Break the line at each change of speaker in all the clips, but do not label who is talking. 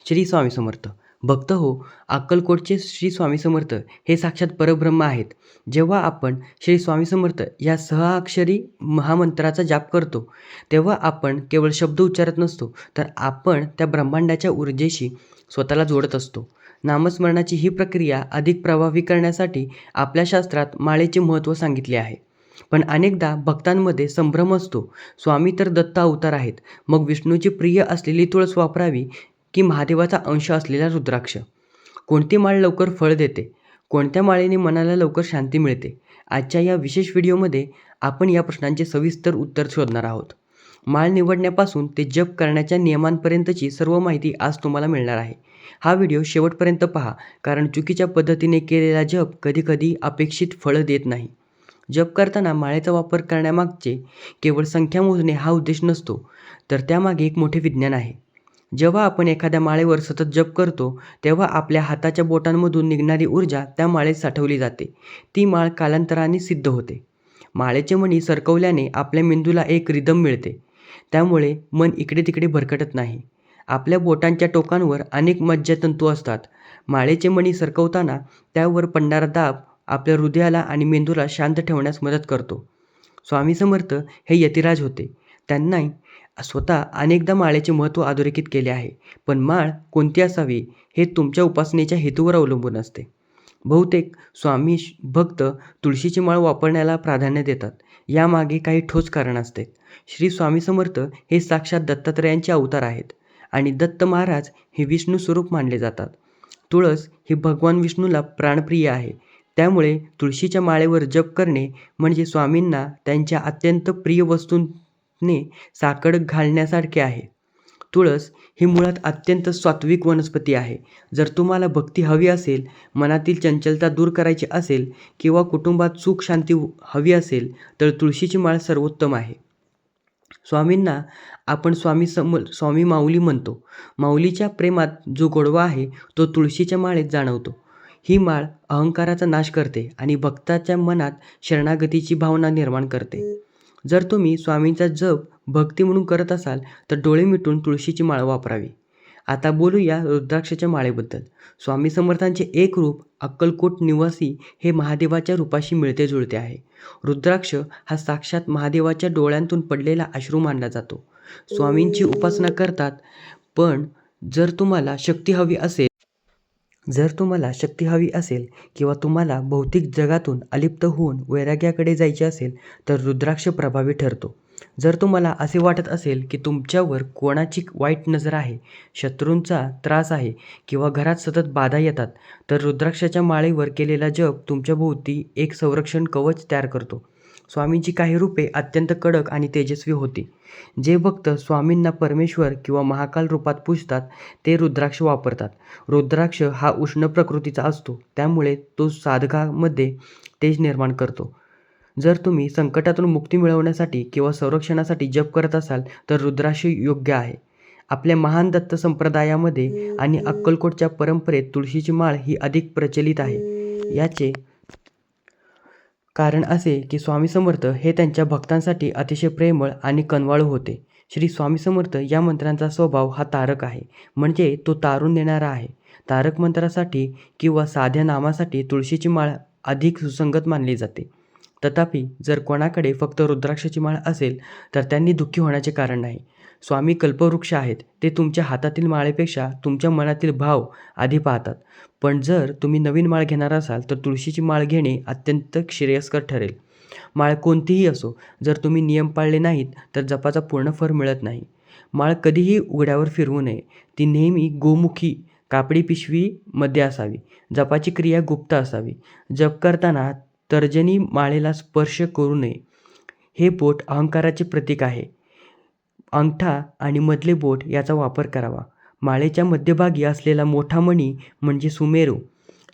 श्री स्वामी समर्थ. भक्त हो, अक्कलकोटचे श्री स्वामी समर्थ हे साक्षात परब्रह्म आहेत. जेव्हा आपण श्री स्वामी समर्थ या सहाअक्षरी महामंत्राचा जाप करतो, तेव्हा आपण केवळ शब्द उच्चारत नसतो, तर आपण त्या ब्रह्मांडाच्या ऊर्जेशी स्वतःला जोडत असतो. नामस्मरणाची ही प्रक्रिया अधिक प्रभावी करण्यासाठी आपल्या शास्त्रात माळेचे महत्त्व सांगितले आहे. पण अनेकदा भक्तांमध्ये संभ्रम असतो. स्वामी तर दत्त अवतार आहेत, मग विष्णूची प्रिय असलेली तुळस वापरावी की महादेवाचा अंश असलेला रुद्राक्ष? कोणती माळ लवकर फळ देते? कोणत्या माळेने मनाला लवकर शांती मिळते? आजच्या या विशेष व्हिडिओमध्ये आपण या प्रश्नांचे सविस्तर उत्तर शोधणार आहोत. माळ निवडण्यापासून ते जप करण्याच्या नियमांपर्यंतची सर्व माहिती आज तुम्हाला मिळणार आहे. हा व्हिडिओ शेवटपर्यंत पहा, कारण चुकीच्या पद्धतीने केलेला जप कधीकधी अपेक्षित फळं देत नाही. जप करताना माळेचा वापर करण्यामागचे केवळ संख्या मोजणे हा उद्देश नसतो, तर त्यामागे एक मोठे विज्ञान आहे. जेव्हा आपण एखाद्या माळेवर सतत जप करतो, तेव्हा आपल्या हाताच्या बोटांमधून निघणारी ऊर्जा त्या माळेत साठवली जाते. ती माळ कालांतराने सिद्ध होते. माळेचे मणी सरकवल्याने आपल्या मेंदूला एक रिदम मिळते. त्यामुळे मन इकडे-तिकडे भरकटत नाही. आपल्या बोटांच्या टोकांवर अनेक मज्जातंतू असतात. माळेचे मणी सरकवताना त्यावर पडणारा दाब आपल्या हृदयाला आणि मेंदूला शांत ठेवण्यास मदत करतो. स्वामी समर्थ हे यतिराज होते. त्यांनी स्वतः अनेकदा माळेचे महत्त्व अधोरेखित केले आहे. पण माळ कोणती असावी हे तुमच्या उपासनेच्या हेतूवर अवलंबून असते. बहुतेक भक्त तुळशीची माळ वापरण्याला प्राधान्य देतात. यामागे काही ठोस कारण असते. श्री स्वामी समर्थ हे साक्षात दत्तात्रयांचे अवतार आहेत आणि दत्त महाराज हे विष्णू स्वरूप मानले जातात. तुळस ही भगवान विष्णूला प्राणप्रिय आहे. त्यामुळे तुळशीच्या माळेवर जप करणे म्हणजे स्वामींना त्यांच्या अत्यंत प्रिय वस्तूने साकड घालण्यासारखे आहे. तुळस ही मुळात अत्यंत सात्विक वनस्पती आहे. जर तुम्हाला भक्ती हवी असेल, मनातील चंचलता दूर करायची असेल किंवा कुटुंबात सुख शांती हवी असेल, तर तुळशीची माळ सर्वोत्तम आहे. स्वामींना आपण स्वामी माऊली म्हणतो. माऊलीच्या प्रेमात जो गोडवा आहे तो तुळशीच्या माळेत जाणवतो. ही माळ अहंकाराचा नाश करते आणि भक्ताच्या मनात शरणागतीची भावना निर्माण करते. जर तुम्ही स्वामींचा जप भक्ती म्हणून करत असाल, तर डोळे मिटून तुळशीची माळ वापरावी. आता बोलूया रुद्राक्षाच्या माळेबद्दल. स्वामी समर्थांचे एक रूप अक्कलकोट निवासी हे महादेवाच्या रूपाशी मिळते जुळते आहे. रुद्राक्ष हा साक्षात महादेवाच्या डोळ्यांतून पडलेला अश्रू मानला जातो. स्वामींची उपासना करतात, पण जर तुम्हाला शक्ती हवी असेल किंवा तुम्हाला भौतिक जगातून अलिप्त होऊन वैराग्याकडे जायचे असेल, तर रुद्राक्ष प्रभावी ठरतो. जर तुम्हाला असे वाटत असेल की तुमच्यावर कोणाची वाईट नजर आहे, शत्रूंचा त्रास आहे किंवा घरात सतत बाधा येतात, तर रुद्राक्षाच्या माळेवर केलेला जप तुमच्याभोवती एक संरक्षण कवच तयार करतो. स्वामींची काही रूपे अत्यंत कडक आणि तेजस्वी होती. जे भक्त स्वामींना परमेश्वर किंवा महाकाल रूपात पूजतात, ते रुद्राक्ष वापरतात. रुद्राक्ष हा उष्ण प्रकृतीचा असतो, त्यामुळे तो साधकामध्ये तेज निर्माण करतो. जर तुम्ही संकटातून मुक्ती मिळवण्यासाठी किंवा संरक्षणासाठी जप करत असाल, तर रुद्राक्ष योग्य आहे. आपल्या महान दत्त संप्रदायामध्ये आणि अक्कलकोटच्या परंपरेत तुळशीची माळ ही अधिक प्रचलित आहे. याचे कारण असे की स्वामी समर्थ हे त्यांच्या भक्तांसाठी अतिशय प्रेमळ आणि कनवाळू होते. श्री स्वामी समर्थ या मंत्रांचा स्वभाव हा तारक आहे, म्हणजे तो तारून नेणारा आहे. तारक मंत्रासाठी किंवा साध्या नामासाठी तुळशीची माळ अधिक सुसंगत मानली जाते. तथापि जर कोणाकडे फक्त रुद्राक्षाची माळ असेल, तर त्यांनी दुःखी होण्याचे कारण नाही. स्वामी कल्पवृक्ष आहेत. ते तुमच्या हातातील माळेपेक्षा तुमच्या मनातील भाव आधी पाहतात. पण जर तुम्ही नवीन माळ घेणार असाल, तर तुळशीची माळ घेणे अत्यंत श्रेयस्कर ठरेल. माळ कोणतीही असो, जर तुम्ही नियम पाळले नाहीत, तर जपाचा पूर्ण फळ मिळत नाही. माळ कधीही उघड्यावर फिरवू नये. ती नेहमी गोमुखी कापडी पिशवीमध्ये असावी. जपाची क्रिया गुप्त असावी. जप करताना तर्जनी माळेला स्पर्श करू नये. हे बोट अहंकाराचे प्रतीक आहे. अंगठा आणि मधले बोट याचा वापर करावा. माळेच्या मध्यभागी असलेला मोठा मणी म्हणजे सुमेरू.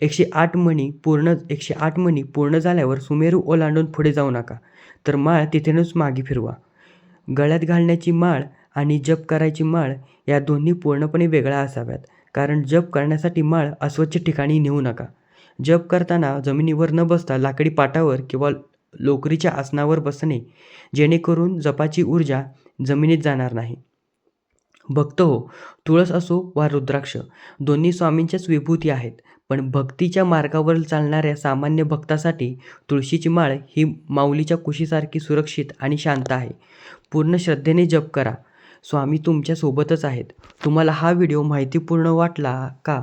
108 मणी पूर्ण झाल्यावर सुमेरू ओलांडून पुढे जाऊ नका, तर माळ तिथेच मागे फिरवा. गळ्यात घालण्याची माळ आणि जप करायची माळ या दोन्ही पूर्णपणे वेगळ्या असाव्यात, कारण जप करण्यासाठी माळ अस्वच्छ ठिकाणी नेऊ नका. जप करताना जमिनीवर न बसता लाकडी पाटावर किंवा लोकरीच्या आसनावर बसणे, जेणेकरून जपाची ऊर्जा जमिनीत जाणार नाही. भक्त हो, तुळस असो वा रुद्राक्ष दोन्ही स्वामींच्याच विभूती आहेत. पण भक्तीच्या मार्गावर चालणाऱ्या सामान्य भक्तासाठी तुळशीची माळ ही माऊलीच्या कुशीसारखी सुरक्षित आणि शांत आहे. पूर्ण श्रद्धेने जप करा. स्वामी तुमच्या सोबतच आहेत. तुम्हाला हा व्हिडिओ माहितीपूर्ण वाटला का?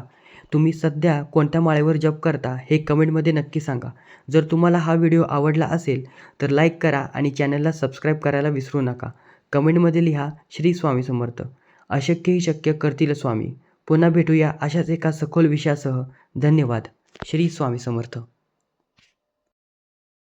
तुम्ही सध्या कोणत्या माळेवर जप करता हे कमेंटमध्ये नक्की सांगा. जर तुम्हाला हा व्हिडिओ आवडला असेल तर लाईक करा आणि चॅनलला सबस्क्राईब करायला विसरू नका. कमेंटमध्ये लिहा श्री स्वामी समर्थ. अशक्य ही शक्य करतील स्वामी. पुन्हा भेटूया अशाच एका सखोल विषयासह. धन्यवाद. श्री स्वामी समर्थ.